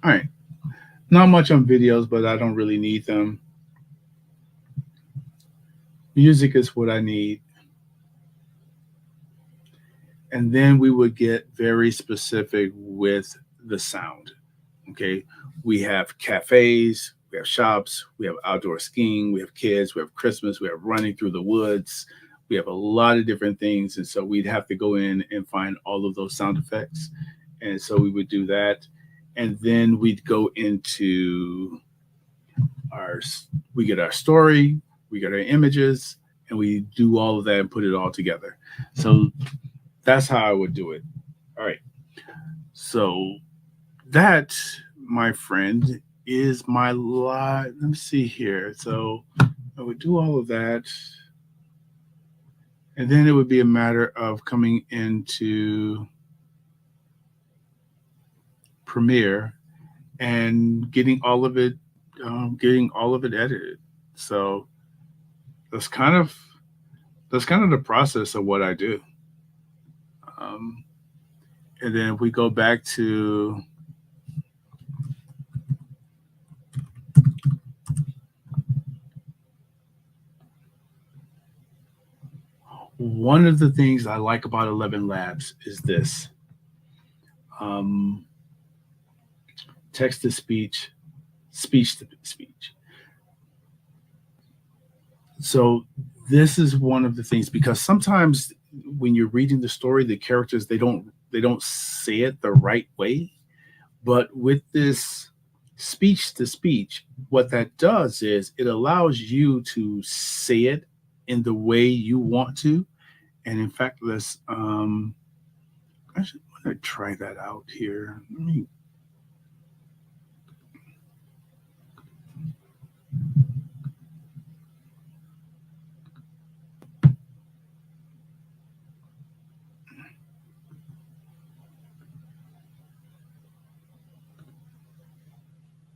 All right. Not much on videos, but I don't really need them. Music is what I need. And then we would get very specific with the sound. Okay. We have cafes, we have shops, we have outdoor skiing, we have kids, we have Christmas, we have running through the woods. We have a lot of different things. And so we'd have to go in and find all of those sound effects. And so we would do that. And then we'd go into we get our story, we get our images, and we do all of that and put it all together. So that's how I would do it. All right. So that, my friend, is my live. Let me see here. So I would do all of that. And then it would be a matter of coming into Premiere and getting all of it edited. So that's kind of the process of what I do. And then if we go back to one of the things I like about 11 Labs is this. Text to speech, speech to speech. So this is one of the things, because sometimes when you're reading the story, the characters, they don't say it the right way. But with this speech to speech, what that does is it allows you to say it in the way you want to. And in fact, let's I should want to try that out here.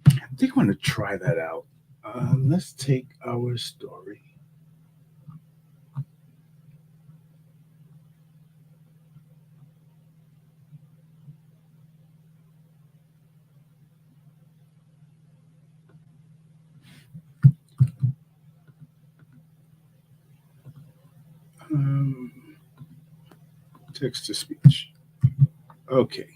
I think I want to try that out. Let's take our story. Text to speech. Okay.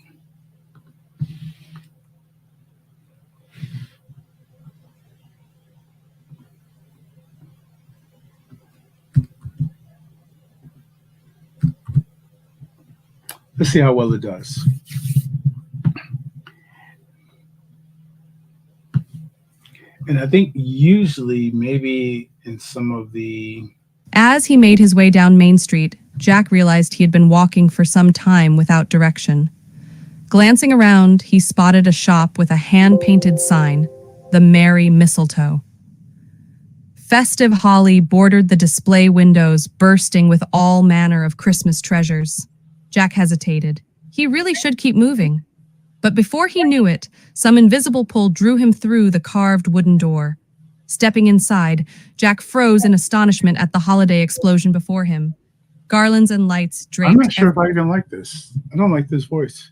Let's see how well it does. And I think usually maybe in some of the... As he made his way down Main Street, Jack realized he had been walking for some time without direction. Glancing around, he spotted a shop with a hand-painted sign, the Merry Mistletoe. Festive holly bordered the display windows, bursting with all manner of Christmas treasures. Jack hesitated. He really should keep moving. But before he knew it, some invisible pull drew him through the carved wooden door. Stepping inside, Jack froze in astonishment at the holiday explosion before him. Garlands and lights draped. I'm not sure if I even like this. I don't like this voice.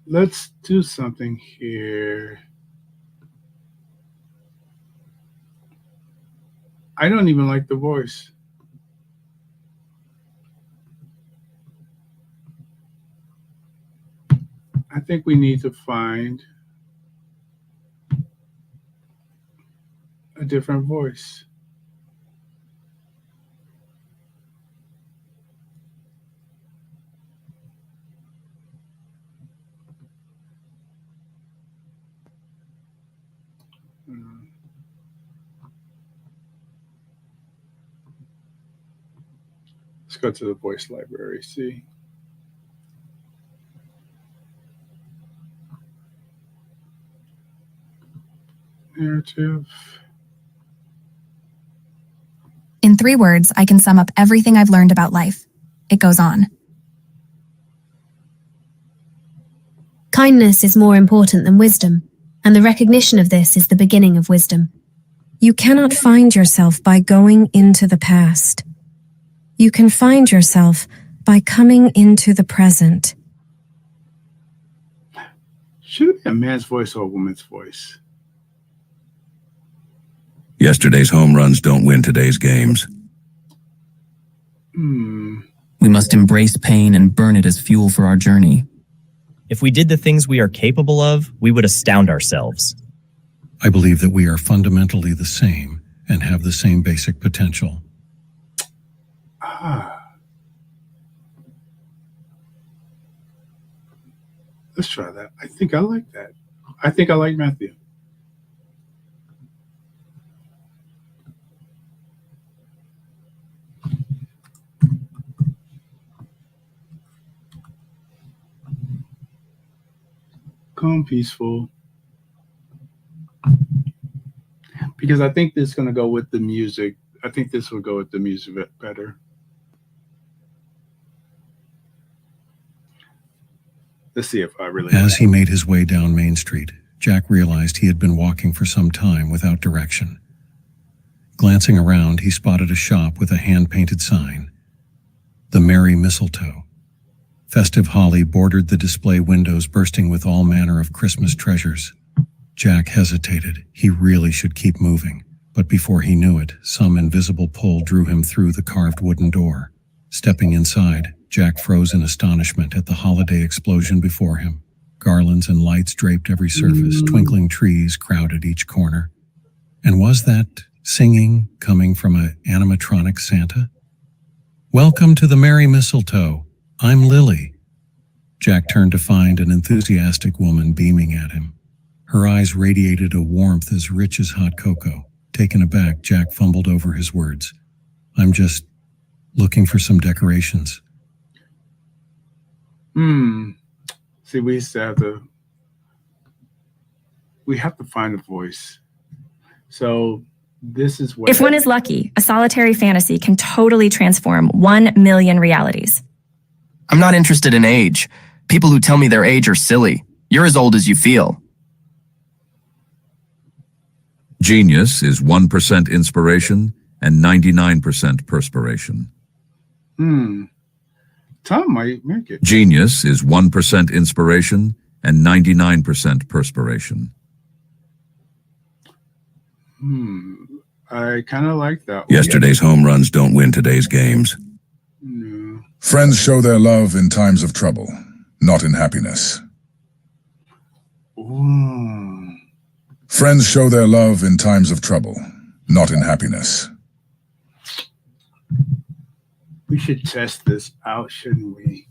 Let's do something here. I don't even like the voice. I think we need to find a different voice. Let's go to the voice library, see. Narrative. In 3 words, I can sum up everything I've learned about life. It goes on. Kindness is more important than wisdom, and the recognition of this is the beginning of wisdom. You cannot find yourself by going into the past. You can find yourself by coming into the present. Should it be a man's voice or a woman's voice? Yesterday's home runs don't win today's games. We must embrace pain and burn it as fuel for our journey. If we did the things we are capable of, we would astound ourselves. I believe that we are fundamentally the same and have the same basic potential. Let's try that. I think I like that. I think I like Matthew. Calm, peaceful. Because I think this is going to go with the music. I think this will go with the music better. Let's see if I really... As he made his way down Main Street, Jack realized he had been walking for some time without direction. Glancing around, he spotted a shop with a hand-painted sign. The Merry Mistletoe. Festive holly bordered the display windows, bursting with all manner of Christmas treasures. Jack hesitated. He really should keep moving. But before he knew it, some invisible pull drew him through the carved wooden door. Stepping inside, Jack froze in astonishment at the holiday explosion before him. Garlands and lights draped every surface, twinkling trees crowded each corner. And was that singing coming from an animatronic Santa? "Welcome to the Merry Mistletoe. I'm Lily." Jack turned to find an enthusiastic woman beaming at him. Her eyes radiated a warmth as rich as hot cocoa. Taken aback, Jack fumbled over his words. "I'm just looking for some decorations." See, we have to find a voice. So this is what... If one is lucky, a solitary fantasy can totally transform 1 million realities. I'm not interested in age. People who tell me their age are silly. You're as old as you feel. Genius is 1% inspiration and 99% perspiration. Tom might make it. Genius is 1% inspiration and 99% perspiration. I kind of like that one. Yesterday's home runs don't win today's games. No. Friends show their love in times of trouble, not in happiness. Ooh. Friends show their love in times of trouble, not in happiness. We should test this out, shouldn't we?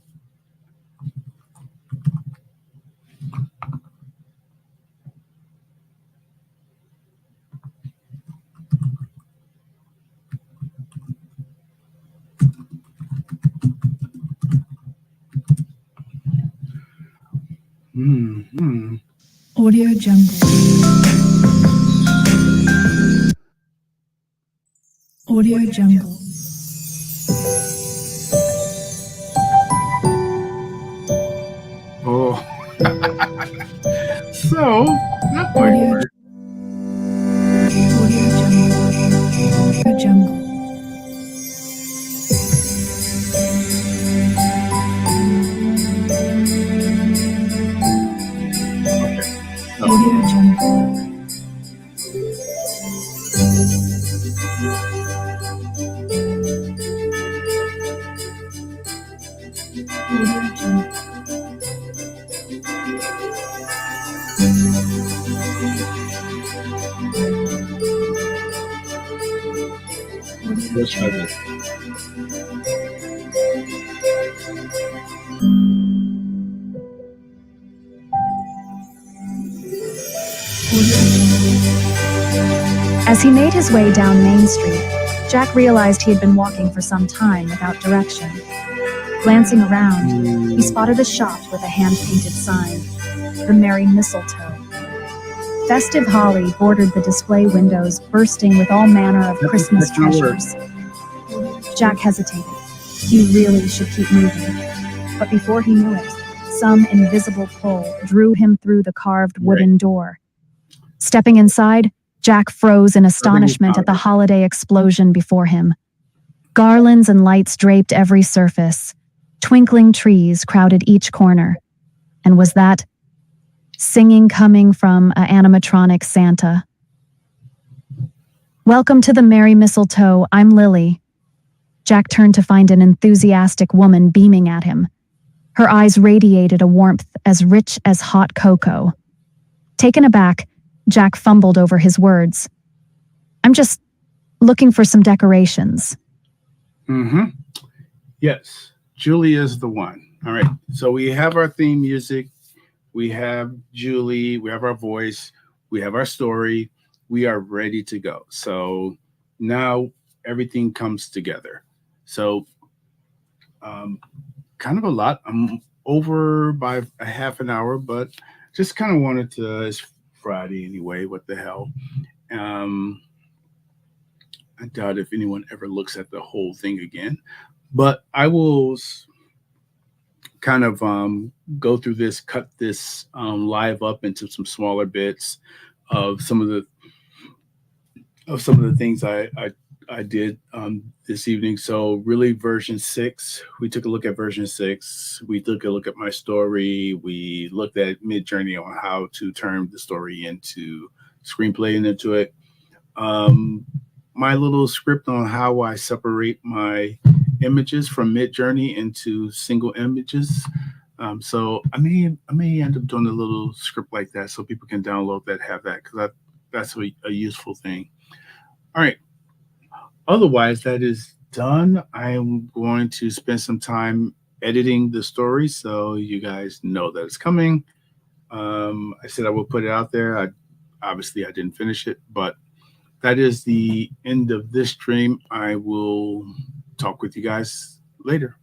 Audio Jungle. Audio Jungle. Oh. So, that might work. Audio Jungle. Audio Jungle. Let's try this. As he made his way down Main Street, Jack realized he had been walking for some time without direction. Glancing around, he spotted a shop with a hand-painted sign, "The Merry Mistletoe." Festive holly bordered the display windows, bursting with all manner of Christmas treasures. Jack hesitated. He really should keep moving. But before he knew it, some invisible pull drew him through the carved wooden door. Stepping inside, Jack froze in astonishment at the holiday explosion before him. Garlands and lights draped every surface. Twinkling trees crowded each corner. And was that singing coming from an animatronic Santa? "Welcome to the Merry Mistletoe. I'm Lily." Jack turned to find an enthusiastic woman beaming at him. Her eyes radiated a warmth as rich as hot cocoa. Taken aback, Jack fumbled over his words. "I'm just looking for some decorations." Yes, Julie is the one. All right. So we have our theme music. We have Julie. We have our voice. We have our story. We are ready to go. So now everything comes together. So kind of a lot. I'm over by a half an hour, but just kind of wanted to, it's Friday anyway, what the hell. I doubt if anyone ever looks at the whole thing again, but I will kind of go through this, cut this live up into some smaller bits of some of the things I did this evening. So really version 6, we took a look at version 6. We took a look at my story. We looked at Midjourney on how to turn the story into screenplay and into it. My little script on how I separate my images from Midjourney into single images. So I may end up doing a little script like that so people can download that, have that, because that's a useful thing. All right. Otherwise, that is done. I'm going to spend some time editing the story so you guys know that it's coming. I said I will put it out there. Obviously I didn't finish it, but that is the end of this stream. I will talk with you guys later.